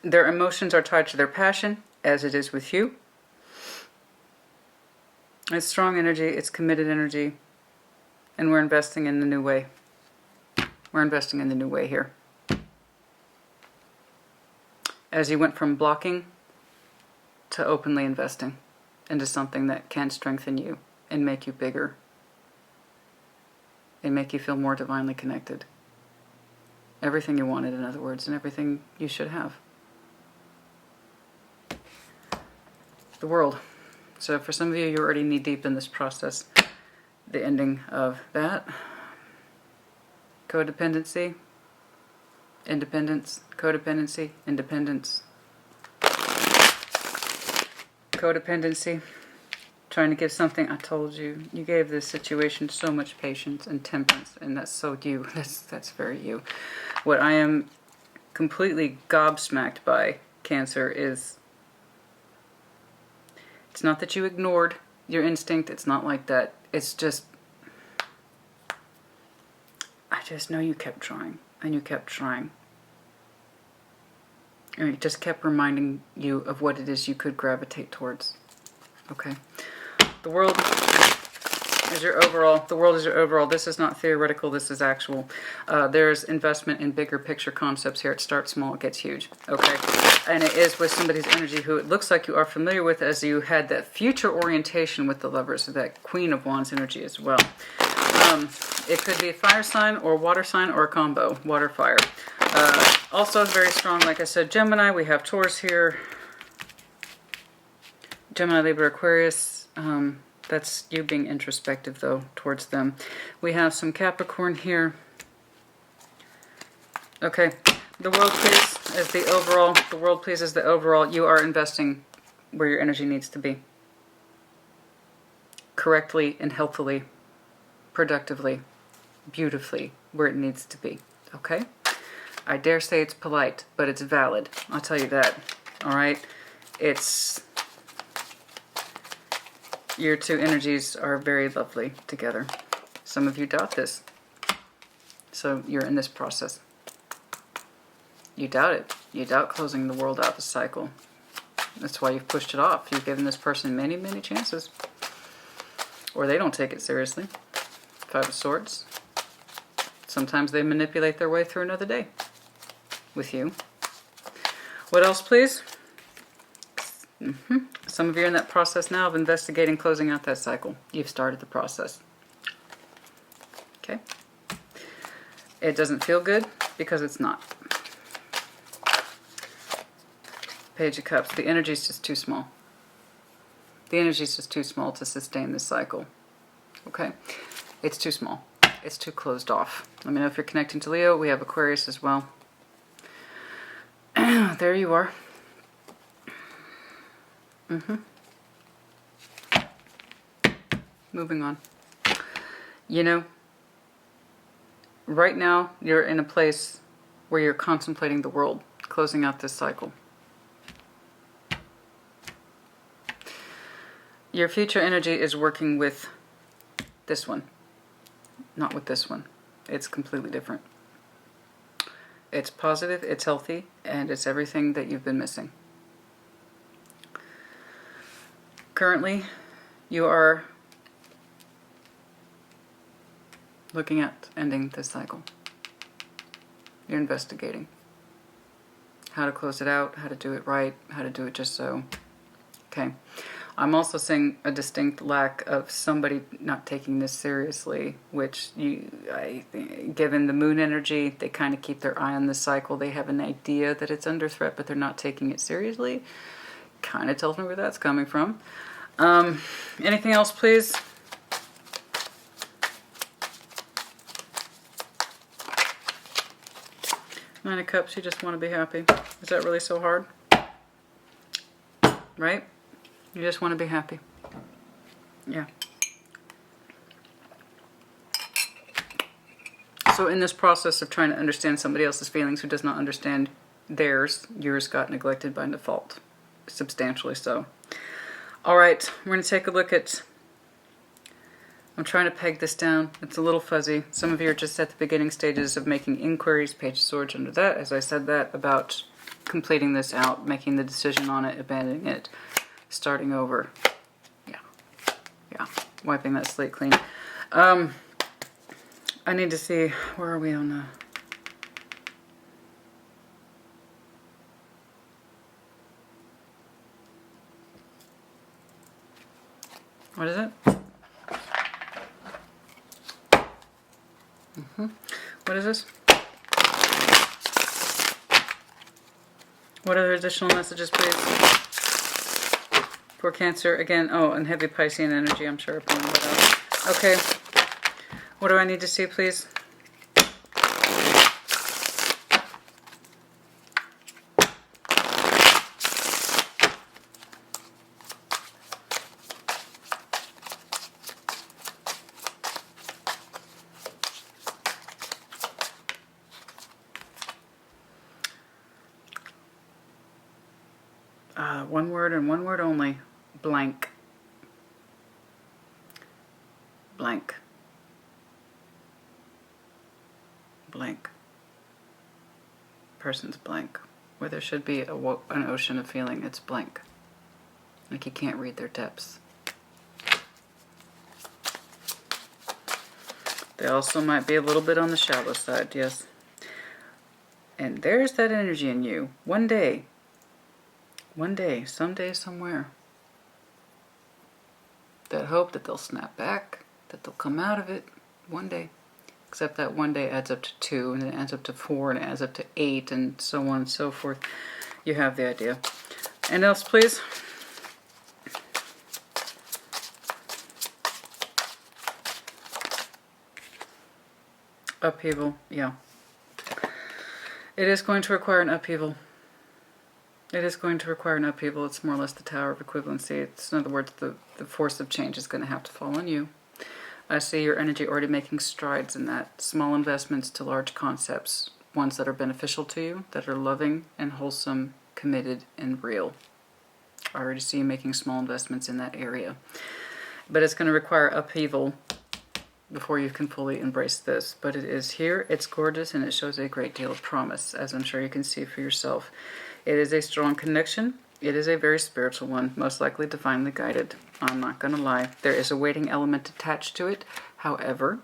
Their emotions are tied to their passion, as it is with you. It's strong energy, it's committed energy, and we're investing in the new way. We're investing in the new way here. As you went from blocking to openly investing into something that can strengthen you and make you bigger and make you feel more divinely connected. Everything you wanted, in other words, and everything you should have. The world. So for some of you, you're already knee-deep in this process. The ending of that. Codependency. Independence. Codependency. Independence. Codependency. Trying to give something. I told you. You gave this situation so much patience and temperance. And that's so you. That's very you. What I am completely gobsmacked by, Cancer, is... It's not that you ignored your instinct. It's not like that. It's just... I just know you kept trying. And you kept trying. And it just kept reminding you of what it is you could gravitate towards. Okay. The world is your overall. The world is your overall. This is not theoretical. This is actual. There's investment in bigger picture concepts here. It starts small. It gets huge. Okay. And it is with somebody's energy who it looks like you are familiar with, as you had that future orientation with the Lovers, so that Queen of Wands energy as well. It could be a fire sign or water sign or a combo. Water, fire. Also very strong, like I said, Gemini. We have Taurus here. Gemini, Libra, Aquarius. That's you being introspective, though, towards them. We have some Capricorn here. Okay. The world, please, as the overall. The world, please, as the overall. You are investing where your energy needs to be. Correctly and healthily. Productively. Beautifully. Where it needs to be. Okay? I dare say it's polite, but it's valid. I'll tell you that. Alright? It's... Your two energies are very lovely together. Some of you doubt this. So you're in this process. You doubt it. You doubt closing the world out, the cycle. That's why you've pushed it off. You've given this person many, many chances. Or they don't take it seriously. Five of Swords. Sometimes they manipulate their way through another day with you. What else, please? Some of you are in that process now of investigating, closing out that cycle. You've started the process. Okay? It doesn't feel good because it's not. Page of Cups. The energy is just too small. The energy is just too small to sustain this cycle. Okay? It's too small. It's too closed off. Let me know if you're connecting to Leo. We have Aquarius as well. There you are. Moving on. You know, right now you're in a place where you're contemplating the world, closing out this cycle. Your future energy is working with this one, not with this one. It's completely different. It's positive, it's healthy, and it's everything that you've been missing. Currently, you are looking at ending this cycle. You're investigating how to close it out, how to do it right, how to do it just so. Okay. I'm also seeing a distinct lack of somebody not taking this seriously, which I think, given the moon energy, they kind of keep their eye on the cycle. They have an idea that it's under threat, but they're not taking it seriously. Kind of tells me where that's coming from. Anything else, please? Nine of Cups, you just want to be happy. Is that really so hard? Right? You just want to be happy. Yeah. So in this process of trying to understand somebody else's feelings who does not understand theirs, yours got neglected by default. Substantially so. Alright, we're going to take a look at... I'm trying to peg this down. It's a little fuzzy. Some of you are just at the beginning stages of making inquiries. Page of Swords under that. As I said that, about completing this out, making the decision on it, abandoning it, starting over. Yeah. Wiping that slate clean. I need to see, where are we on the... What is it? What is this? What other additional messages, please? For Cancer, again, oh, and heavy Piscean energy, I'm sure. Okay. What do I need to see, please? One word and one word only. Blank. Blank. Blank. Person's blank. Where there should be an ocean of feeling, it's blank. Like you can't read their depths. They also might be a little bit on the shallow side, yes. And there's that energy in you. One day, someday, somewhere. That hope that they'll snap back, that they'll come out of it one day. Except that one day adds up to 2, and then it adds up to 4, and it adds up to 8, and so on and so forth. You have the idea. And else, please? Upheaval, yeah. It is going to require an upheaval. It is going to require an upheaval. It's more or less the Tower of Equivalency. It's, in other words, the force of change is going to have to fall on you. I see your energy already making strides in that. Small investments to large concepts. Ones that are beneficial to you, that are loving and wholesome, committed and real. I already see you making small investments in that area. But it's going to require upheaval before you can fully embrace this. But it is here, it's gorgeous, and it shows a great deal of promise, as I'm sure you can see for yourself. It is a strong connection. It is a very spiritual one, most likely divinely guided. I'm not going to lie. There is a waiting element attached to it. However,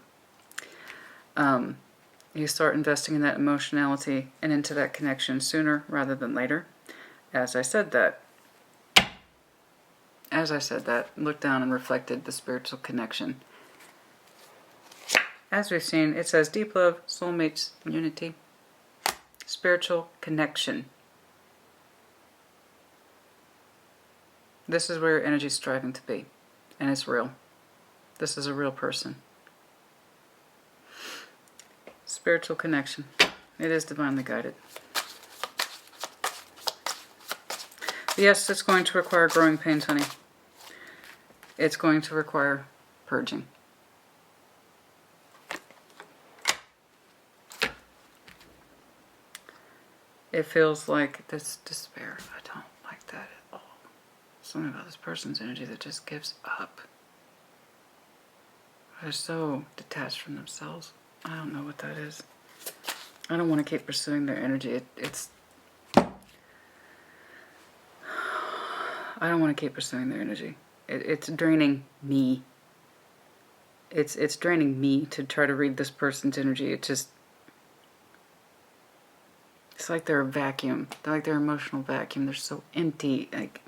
you start investing in that emotionality and into that connection sooner rather than later. As I said that, look down and reflected the spiritual connection. As we've seen, it says deep love, soulmates, unity, spiritual connection. This is where your energy is striving to be, and it's real. This is a real person. Spiritual connection. It is divinely guided. Yes, it's going to require growing pains, honey. It's going to require purging. It feels like this despair. I don't like that at all. Something about this person's energy that just gives up. They're so detached from themselves. I don't know what that is. I don't want to keep pursuing their energy. I don't want to keep pursuing their energy. It's draining me. It's draining me to try to read this person's energy. It's like they're a vacuum. They're like their emotional vacuum. They're so empty. Like,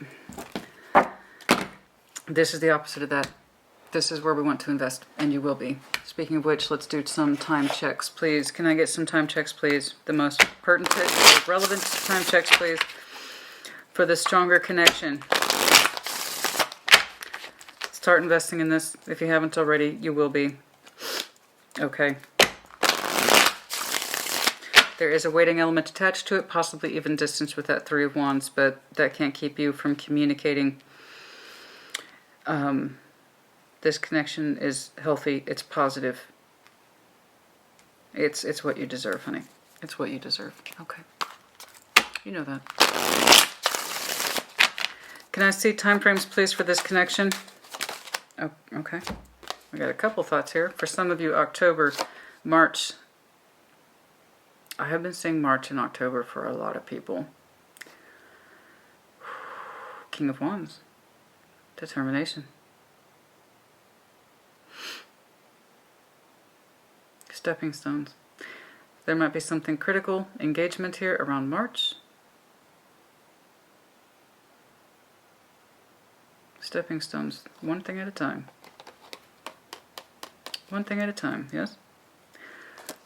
this is the opposite of that. This is where we want to invest, and you will be. Speaking of which, let's do some time checks, please. Can I get some time checks, please? The most pertinent or relevant time checks, please, for the stronger connection. Start investing in this. If you haven't already, you will be. Okay. There is a waiting element attached to it, possibly even distance with that Three of Wands, but that can't keep you from communicating. This connection is healthy. It's positive. It's what you deserve, honey. It's what you deserve. Okay. You know that. Can I see time frames, please, for this connection? Oh, okay. I got a couple thoughts here. For some of you, October, March. I have been seeing March and October for a lot of people. King of Wands. Determination. Stepping stones. There might be something critical, engagement here around March. Stepping stones, one thing at a time. One thing at a time, yes?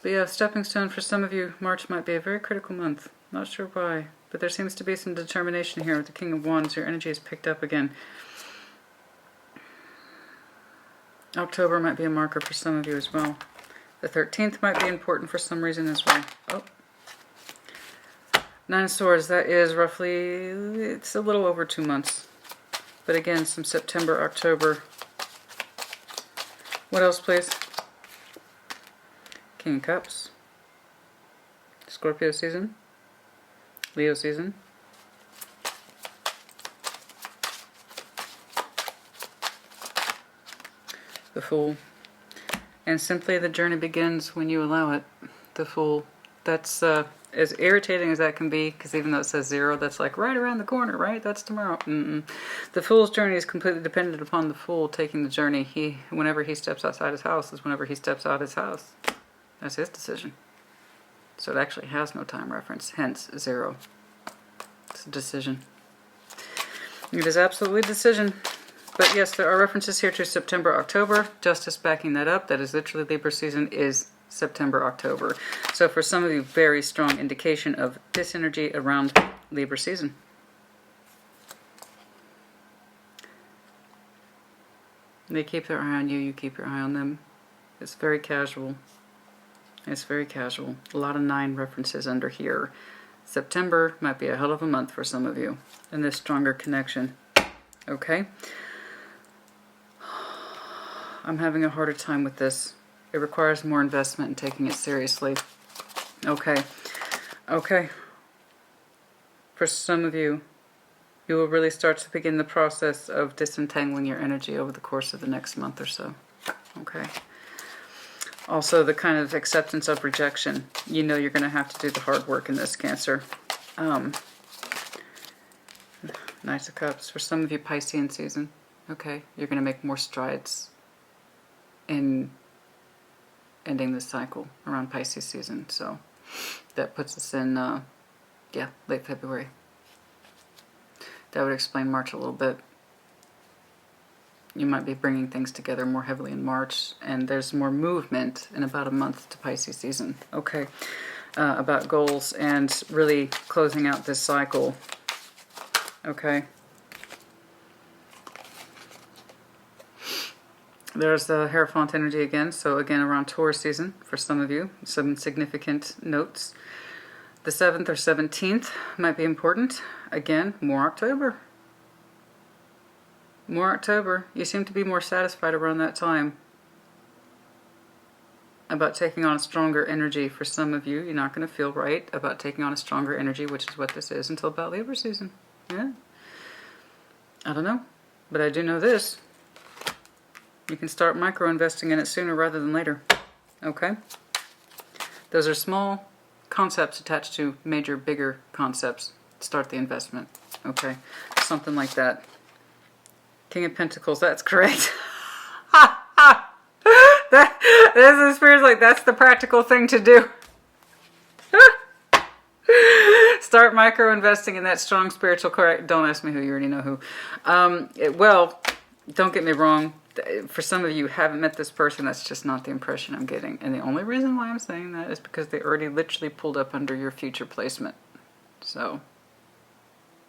But yeah, stepping stone for some of you, March might be a very critical month. Not sure why, but there seems to be some determination here with the King of Wands. Your energy is picked up again. October might be a marker for some of you as well. The 13th might be important for some reason as well. Oh. Nine of Swords, that is roughly, it's a little over 2 months. But again, some September, October. What else, please? King of Cups. Scorpio season. Leo season. The Fool. And simply the journey begins when you allow it. The Fool. That's as irritating as that can be, because even though it says 0, that's like right around the corner, right? That's tomorrow. The Fool's journey is completely dependent upon the Fool taking the journey. Whenever he steps outside his house is whenever he steps out his house. That's his decision. So it actually has no time reference, hence 0. It's a decision. It is absolutely a decision. But yes, there are references here to September, October. Justice backing that up. That is literally Libra season is September, October. So for some of you, very strong indication of this energy around Libra season. They keep their eye on you, you keep your eye on them. It's very casual. It's very casual. A lot of 9 references under here. September might be a hell of a month for some of you in this stronger connection. Okay? I'm having a harder time with this. It requires more investment in taking it seriously. Okay. Okay. For some of you, you will really start to begin the process of disentangling your energy over the course of the next month or so. Okay. Also, the kind of acceptance of rejection. You know you're going to have to do the hard work in this, Cancer. Knight of Cups. For some of you, Piscean season. Okay. You're going to make more strides in ending this cycle around Pisces season. So that puts us in, late February. That would explain March a little bit. You might be bringing things together more heavily in March, and there's more movement in about a month to Pisces season. Okay, about goals and really closing out this cycle. Okay. There's the Hierophant energy again, so again around Taurus season for some of you. Some significant notes. The 7th or 17th might be important. Again, more October. More October. You seem to be more satisfied around that time about taking on a stronger energy. For some of you, you're not going to feel right about taking on a stronger energy, which is what this is, until about Libra season. Yeah. I don't know. But I do know this. You can start micro-investing in it sooner rather than later. Okay? Those are small concepts attached to major, bigger concepts. Start the investment. Okay? Something like that. King of Pentacles, that's correct. This is Spirit's like, that's the practical thing to do. Start micro investing in that strong spiritual correct. Don't ask me who, you already know who. Well, don't get me wrong. For some of you who haven't met this person, that's just not the impression I'm getting. And the only reason why I'm saying that is because they already literally pulled up under your future placement. So,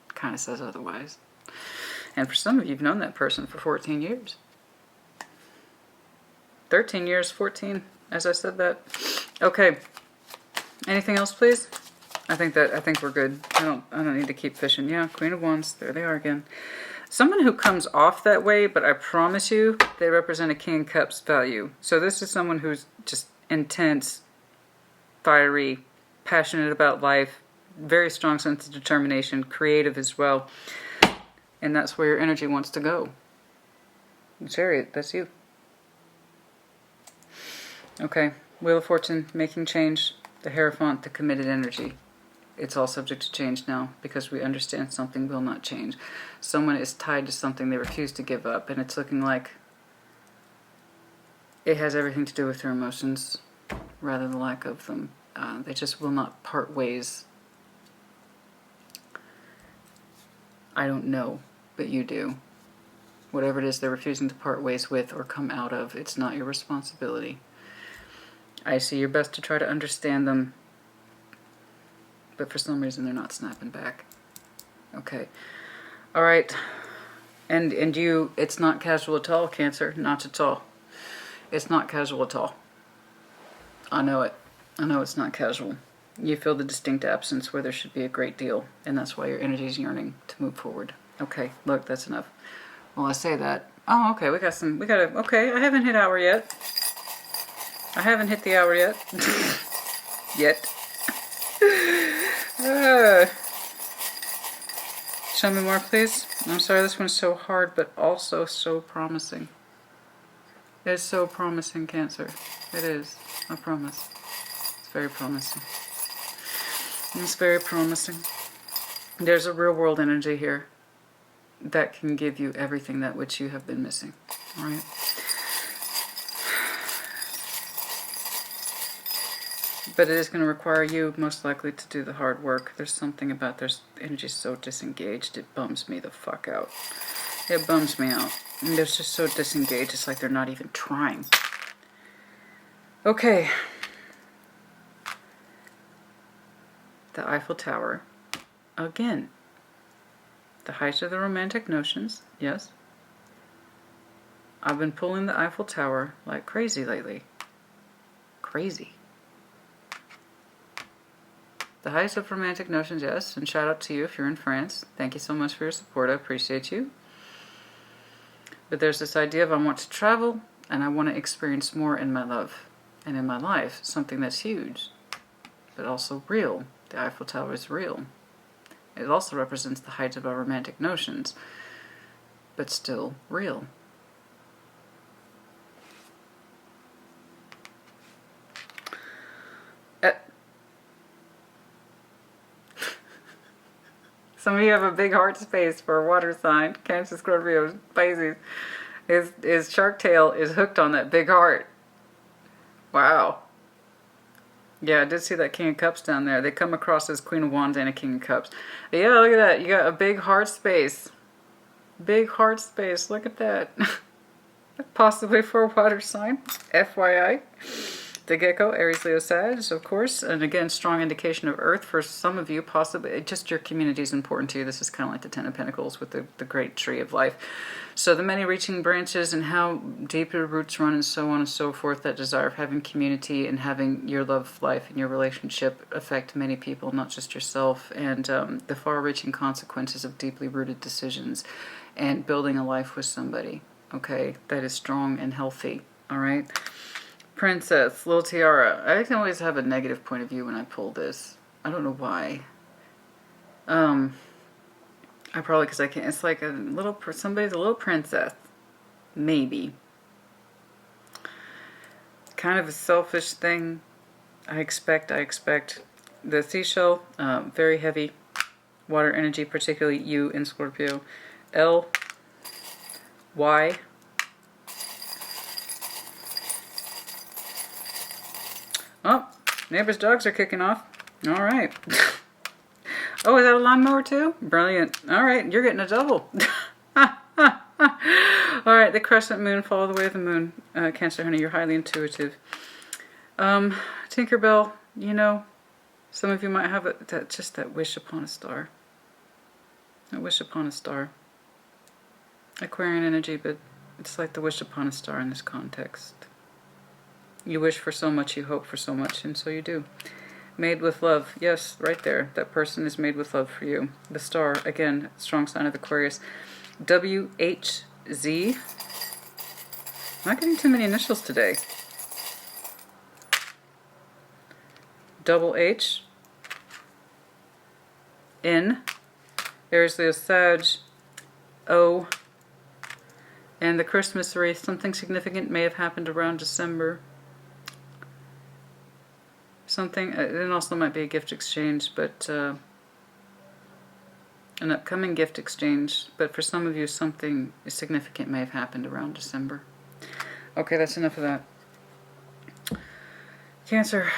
kind of says otherwise. And for some of you, you've known that person for 14 years. 13 years, 14, as I said that. Okay. Anything else, please? I think we're good. I don't need to keep fishing. Yeah, Queen of Wands. There they are again. Someone who comes off that way, but I promise you, they represent a King of Cups value. So this is someone who's just intense, fiery, passionate about life, very strong sense of determination, creative as well. And that's where your energy wants to go. Chariot, that's you. Okay, Wheel of Fortune, making change, the Hierophant, the committed energy. It's all subject to change now because we understand something will not change. Someone is tied to something they refuse to give up, and it's looking like it has everything to do with their emotions rather than lack of them. They just will not part ways. I don't know, but you do. Whatever it is they're refusing to part ways with or come out of, it's not your responsibility. I see your best to try to understand them, but for some reason they're not snapping back. Okay. All right. And you, it's not casual at all, Cancer. Not at all. It's not casual at all. I know it. I know it's not casual. You feel the distinct absence where there should be a great deal, and that's why your energy is yearning to move forward. Okay, look, that's enough. Well, I say that. Oh, okay, okay, I haven't hit hour yet. I haven't hit the hour yet. Yet. Show me more, please. I'm sorry this one's so hard, but also so promising. It's so promising, Cancer. It is. I promise. It's very promising. It's very promising. There's a real world energy here that can give you everything that which you have been missing. All right? But it is going to require you, most likely, to do the hard work. There's something about their energy so disengaged, it bums me the fuck out. It bums me out. And they're just so disengaged, it's like they're not even trying. Okay. The Eiffel Tower. Again. The height of the romantic notions, yes. I've been pulling the Eiffel Tower like crazy lately. Crazy. The height of romantic notions, yes. And shout out to you if you're in France. Thank you so much for your support. I appreciate you. But there's this idea of I want to travel and I want to experience more in my love and in my life. Something that's huge, but also real. The Eiffel Tower is real. It also represents the height of our romantic notions, but still real. Some of you have a big heart space for a water sign. Cancer, Scorpio, Pisces. His shark tail is hooked on that big heart. Wow. Yeah, I did see that King of Cups down there. They come across as Queen of Wands and a King of Cups. But yeah, look at that. You got a big heart space. Big heart space. Look at that. Possibly for a water sign. FYI. The Gecko, Aries, Leo, Sag, of course. And again, strong indication of Earth. For some of you, possibly, just your community is important to you. This is kind of like the Ten of Pentacles with the great tree of life. So the many reaching branches and how deep your roots run and so on and so forth, that desire of having community and having your love life and your relationship affect many people, not just yourself, and the far-reaching consequences of deeply rooted decisions and building a life with somebody, okay, that is strong and healthy, all right? Princess, little tiara. I can always have a negative point of view when I pull this. I don't know why. I probably, because I can't, it's like a little, somebody's a little princess. Maybe. Kind of a selfish thing. I expect. The seashell, very heavy. Water energy, particularly you in Scorpio. L, Y. Neighbor's dogs are kicking off. All right. Oh, is that a lawnmower too? Brilliant. All right, you're getting a double. All right, the crescent moon, follow the way of the moon. Cancer, honey, you're highly intuitive. Tinkerbell, you know, some of you might have just that wish upon a star. A wish upon a star. Aquarian energy, but it's like the wish upon a star in this context. You wish for so much, you hope for so much, and so you do. Made with love. Yes, right there. That person is made with love for you. The star, again, strong sign of Aquarius. WHZ. Not getting too many initials today. Double H. N. There's the Sag. O. And the Christmas wreath. Something significant may have happened around December. Something, it also might be a gift exchange, but an upcoming gift exchange. But for some of you, something significant may have happened around December. Okay, that's enough of that. Cancer,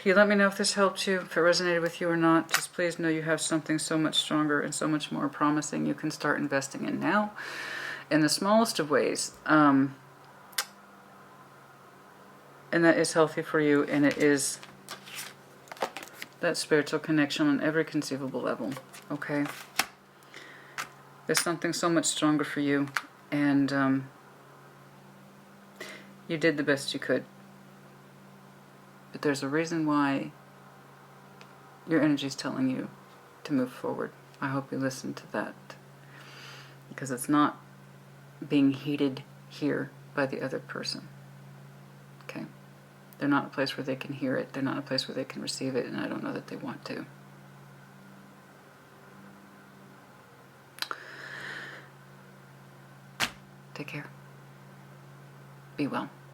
you let me know if this helped you, if it resonated with you or not. Just please know you have something so much stronger and so much more promising you can start investing in now in the smallest of ways. And that is healthy for you, and it is that spiritual connection on every conceivable level, okay? There's something so much stronger for you, and you did the best you could. But there's a reason why your energy is telling you to move forward. I hope you listen to that, because it's not being heeded here by the other person, okay? They're not in a place where they can hear it. They're not in a place where they can receive it, and I don't know that they want to. Take care. Be well.